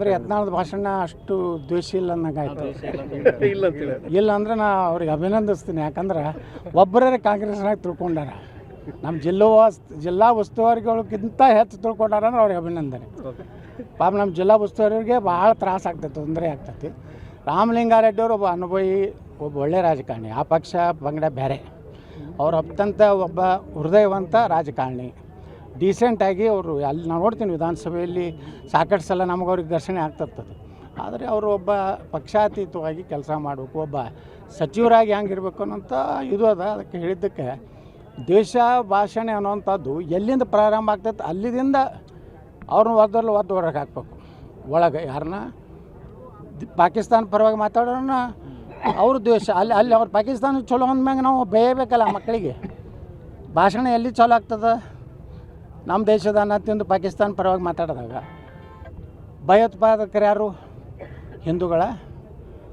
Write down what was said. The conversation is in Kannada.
ಅಂದರೆ ಯತ್ನಾಳದ ಭಾಷಣ ಅಷ್ಟು ದ್ವೇಷ ಇಲ್ಲ ಅನ್ನಂಗಾಯ್ತು. ಇಲ್ಲ ಅಂದ್ರೆ ನಾ ಅವ್ರಿಗೆ ಅಭಿನಂದಿಸ್ತೀನಿ. ಯಾಕಂದ್ರೆ ಒಬ್ಬರೇ ಕಾಂಗ್ರೆಸ್ನಾಗ ತಿಳ್ಕೊಂಡಾರ. ನಮ್ಮ ಜಿಲ್ಲಾ ಉಸ್ತುವಾರಿಗಳಿಗಿಂತ ಹೆಚ್ಚು ತಿಳ್ಕೊಂಡಾರ ಅಂದ್ರೆ ಅವ್ರಿಗೆ ಅಭಿನಂದನೆ. ಪಾಪ ನಮ್ಮ ಜಿಲ್ಲಾ ಉಸ್ತುವಾರಿಗೆ ಭಾಳ ತ್ರಾಸ ಆಗ್ತೈತೆ, ತೊಂದರೆ ಆಗ್ತೈತಿ. ರಾಮಲಿಂಗಾರೆಡ್ಡಿ ಅವರು ಒಬ್ಬ ಅನುಭವಿ, ಒಬ್ಬ ಒಳ್ಳೆಯ ರಾಜಕಾರಣಿ. ಆ ಪಕ್ಷ ಪಂಗಡ ಬೇರೆ, ಅವ್ರು ಅತ್ಯಂತ ಒಬ್ಬ ಹೃದಯವಂತ ರಾಜಕಾರಣಿ. ಡೀಸೆಂಟಾಗಿ ಅವರು ಅಲ್ಲಿ ನಾವು ನೋಡ್ತೀನಿ ವಿಧಾನಸಭೆಯಲ್ಲಿ ಸಾಕಷ್ಟು ಸಲ ನಮಗವ್ರಿಗೆ ಘರ್ಷಣೆ ಆಗ್ತಿರ್ತದೆ. ಆದರೆ ಅವರು ಒಬ್ಬ ಪಕ್ಷಾತೀತವಾಗಿ ಕೆಲಸ ಮಾಡಬೇಕು, ಒಬ್ಬ ಸಚಿವರಾಗಿ ಹೆಂಗಿರ್ಬೇಕು ಅನ್ನೋಂಥ ಇದು ಅದ. ಅದಕ್ಕೆ ಹೇಳಿದ್ದಕ್ಕೆ ದೇಶ ಭಾಷಣೆ ಅನ್ನೋವಂಥದ್ದು ಎಲ್ಲಿಂದ ಪ್ರಾರಂಭ ಆಗ್ತೈತೆ ಅಲ್ಲಿಂದ ಅವ್ರನ್ನ ಒದ್ದು ಹೊರಗೆ ಹಾಕ್ಬೇಕು. ಒಳಗೆ ಯಾರನ್ನ ಪಾಕಿಸ್ತಾನ ಪರವಾಗಿ ಮಾತಾಡೋಣ ಅವ್ರ ದ್ವೇಷ ಅಲ್ಲಿ ಅವ್ರು ಪಾಕಿಸ್ತಾನ ಚಲೋ ಅಂದ್ಮ್ಯಾಗ ನಾವು ಬೇಯಬೇಕಲ್ಲ ಮಕ್ಕಳಿಗೆ. ಭಾಷಣ ಎಲ್ಲಿ ಚಲೋ ಆಗ್ತದೆ? ನಮ್ಮ ದೇಶದ ಅನ್ನ ತಿಂದು ಪಾಕಿಸ್ತಾನ ಪರವಾಗಿ ಮಾತಾಡಿದಾಗ ಭಯೋತ್ಪಾದಕರು ಯಾರು? ಹಿಂದೂಗಳ